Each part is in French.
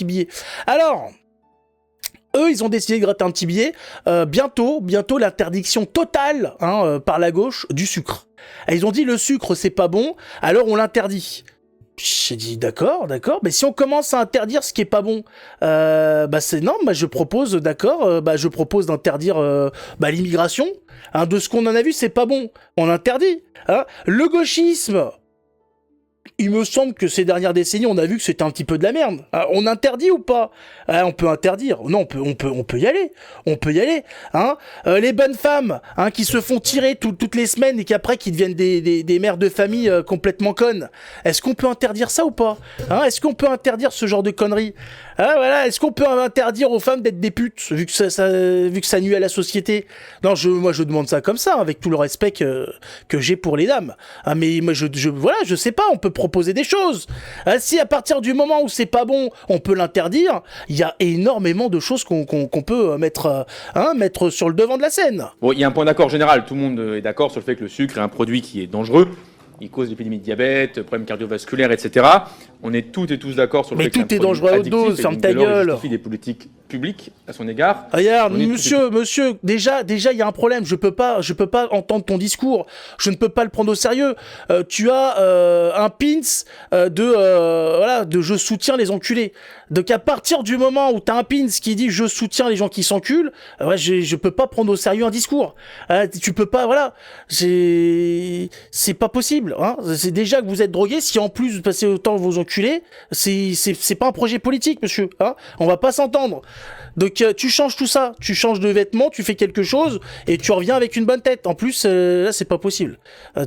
petit billet. Alors, eux, ils ont décidé de gratter un petit billet. Bientôt l'interdiction totale par la gauche du sucre. Et ils ont dit le sucre c'est pas bon, alors on l'interdit. J'ai dit d'accord, mais si on commence à interdire ce qui est pas bon, je propose d'interdire l'immigration. De ce qu'on en a vu, c'est pas bon, on interdit. Le gauchisme, il me semble que ces dernières décennies, on a vu que c'était un petit peu de la merde. On interdit ou pas ? On peut interdire. Non, on peut y aller. Les bonnes femmes qui se font tirer toutes les semaines et qu'après qui deviennent des mères de famille complètement connes. Est-ce qu'on peut interdire ça ou pas ? Est-ce qu'on peut interdire ce genre de conneries ? Est-ce qu'on peut interdire aux femmes d'être des putes vu que ça nuit à la société ? Non, moi je demande ça comme ça, avec tout le respect que j'ai pour les dames. Mais moi je sais pas, on peut proposer des choses. Si à partir du moment où c'est pas bon, on peut l'interdire, il y a énormément de choses qu'on peut mettre sur le devant de la scène. Bon, il y a un point d'accord général, tout le monde est d'accord sur le fait que le sucre est un produit qui est dangereux. Il cause l'épidémie de diabète, problèmes cardiovasculaires, etc. On est toutes et tous d'accord sur le fait que tout est dangereux à haute dose, ferme ta gueule. Il justifie des politiques publiques à son égard. Regarde, monsieur, déjà, il y a un problème. Je peux pas entendre ton discours. Je ne peux pas le prendre au sérieux. Tu as un pins de je soutiens les enculés. Donc à partir du moment où t'as un pins qui dit je soutiens les gens qui s'enculent, je peux pas prendre au sérieux un discours. Tu peux pas, c'est pas possible. C'est déjà que vous êtes drogué. Si en plus vous passez autant vos enculés, c'est pas un projet politique, monsieur. On va pas s'entendre. Donc tu changes tout ça, tu changes de vêtements, tu fais quelque chose et tu reviens avec une bonne tête. En plus, là c'est pas possible.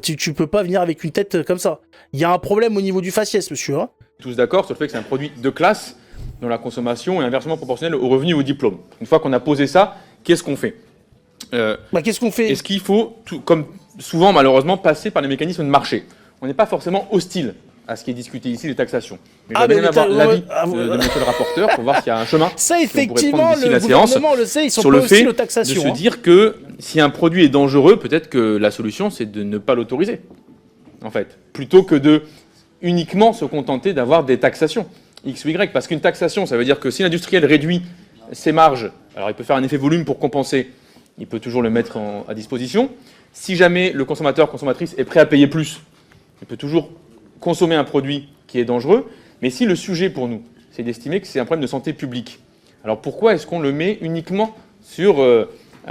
Tu peux pas venir avec une tête comme ça. Il y a un problème au niveau du faciès, monsieur. Tous d'accord sur le fait que c'est un produit de classe dont la consommation est inversement proportionnelle au revenu et au diplôme. Une fois qu'on a posé ça, qu'est-ce qu'on fait ? Qu'est-ce qu'on fait ? Est-ce qu'il faut, comme souvent malheureusement, passer par les mécanismes de marché ? On n'est pas forcément hostile à ce qui est discuté ici, les taxations. Mais j'aimerais bien avoir l'avis de monsieur le rapporteur pour voir s'il y a un chemin. Ça, effectivement, le gouvernement le sait, ils sont pas hostiles aux taxations. Sur le fait de se dire que si un produit est dangereux, peut-être que la solution, c'est de ne pas l'autoriser, en fait, plutôt que de uniquement se contenter d'avoir des taxations. X ou Y, parce qu'une taxation, ça veut dire que si l'industriel réduit ses marges, alors il peut faire un effet volume pour compenser, il peut toujours le mettre à disposition. Si jamais le consommatrice est prêt à payer plus, il peut toujours consommer un produit qui est dangereux. Mais si le sujet pour nous, c'est d'estimer que c'est un problème de santé publique, alors pourquoi est-ce qu'on le met uniquement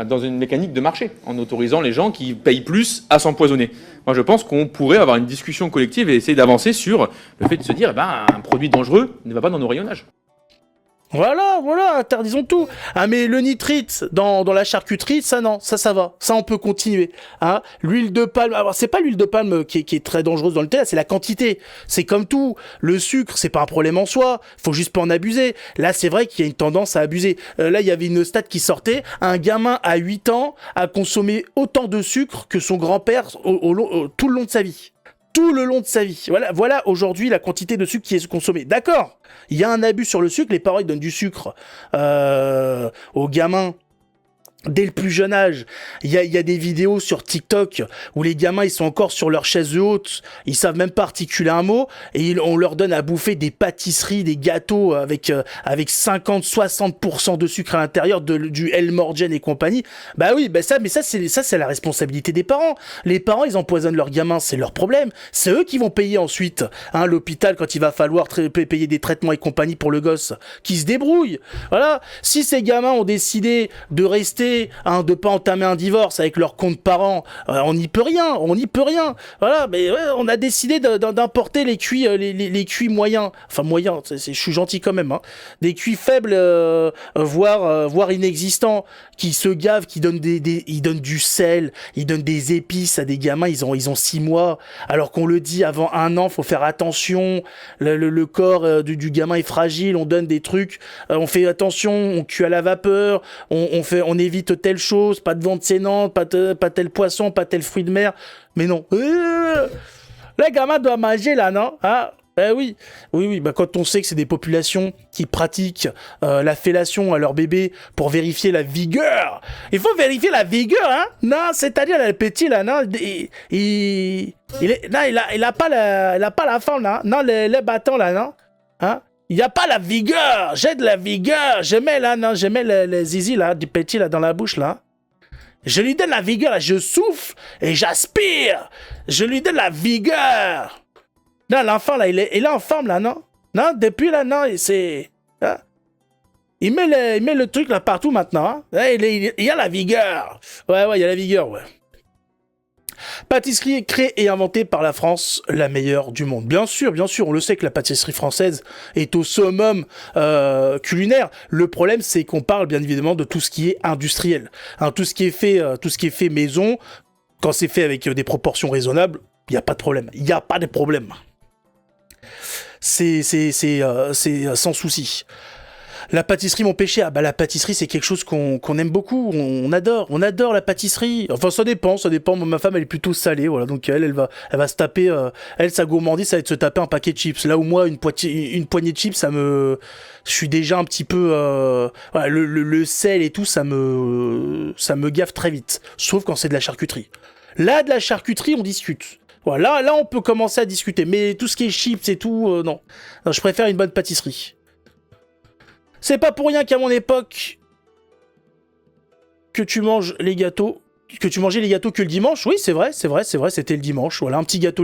dans une mécanique de marché, en autorisant les gens qui payent plus à s'empoisonner ? Moi, je pense qu'on pourrait avoir une discussion collective et essayer d'avancer sur le fait de se dire un produit dangereux ne va pas dans nos rayonnages. Voilà, interdisons tout. Mais le nitrite dans la charcuterie, ça non, ça va. Ça, on peut continuer. L'huile de palme, alors c'est pas l'huile de palme qui est très dangereuse dans le thé, là, c'est la quantité. C'est comme tout. Le sucre, c'est pas un problème en soi. Faut juste pas en abuser. Là, c'est vrai qu'il y a une tendance à abuser. Là, il y avait une stat qui sortait. Un gamin à 8 ans a consommé autant de sucre que son grand-père tout le long de sa vie. Tout le long de sa vie. Voilà aujourd'hui la quantité de sucre qui est consommée. D'accord, il y a un abus sur le sucre. Les parents ils donnent du sucre aux gamins dès le plus jeune âge. Il y a des vidéos sur TikTok où les gamins ils sont encore sur leur chaise haute, ils savent même pas articuler un mot et on leur donne à bouffer des pâtisseries, des gâteaux avec 50-60% de sucre à l'intérieur, du Elmorgen et compagnie. Ça c'est la responsabilité des parents. Les parents ils empoisonnent leurs gamins, c'est leur problème. C'est eux qui vont payer ensuite l'hôpital quand il va falloir payer des traitements et compagnie pour le gosse, qui se débrouille. Voilà. Si ces gamins ont décidé de rester de pas entamer un divorce avec leurs comptes parents, on n'y peut rien. Voilà, mais on a décidé d'importer les cuits moyens. Enfin moyens, je suis gentil quand même. Des cuits faibles, voire inexistants, qui se gavent, qui donnent ils donnent du sel, ils donnent des épices à des gamins. Ils ont 6 mois, alors qu'on le dit avant 1 an, faut faire attention. Le corps du gamin est fragile. On donne des trucs, on fait attention, on cuit à la vapeur, on évite telle chose, pas de viande saignante, pas tel poisson, pas tel fruit de mer. Mais non. Le gamin doit manger là, non ? Oui, quand on sait que c'est des populations qui pratiquent la fellation à leur bébé pour vérifier la vigueur. Il faut vérifier la vigueur, Non, c'est-à-dire le petit là, non, il a pas la faim là, non, les bâtons là, non, Il n'y a pas la vigueur. J'ai de la vigueur. J'aimais là, non, j'aimais les zizi là, du petit là dans la bouche là. Je lui donne la vigueur là, je souffle et j'aspire. Je lui donne la vigueur. Non, l'enfant là, il est en forme là, non? Non, depuis là, non, c'est... Hein? Il met le truc là partout maintenant. Hein? Il y a la vigueur. Ouais, il y a la vigueur, ouais. Pâtisserie créée et inventée par la France, la meilleure du monde. Bien sûr, on le sait que la pâtisserie française est au summum culinaire. Le problème, c'est qu'on parle bien évidemment de tout ce qui est industriel. Hein, tout ce qui est fait maison, quand c'est fait avec des proportions raisonnables, il n'y a pas de problème. Il n'y a pas de problème. C'est sans souci. La pâtisserie, mon péché. Ah bah la pâtisserie, c'est quelque chose qu'on aime beaucoup. On adore la pâtisserie. Enfin, ça dépend. Moi, ma femme, elle est plutôt salée, voilà. Donc elle va se taper. Sa gourmandise, ça va être de se taper un paquet de chips. Là où moi, une poignée de chips, je suis déjà un petit peu. Voilà, le sel et tout, ça me gaffe très vite. Sauf quand c'est de la charcuterie. Là, de la charcuterie, on discute. Voilà, là, on peut commencer à discuter. Mais tout ce qui est chips et tout, non. Je préfère une bonne pâtisserie. C'est pas pour rien qu'à mon époque, que tu mangeais les gâteaux que le dimanche. Oui, c'est vrai, c'était le dimanche. Voilà, un petit gâteau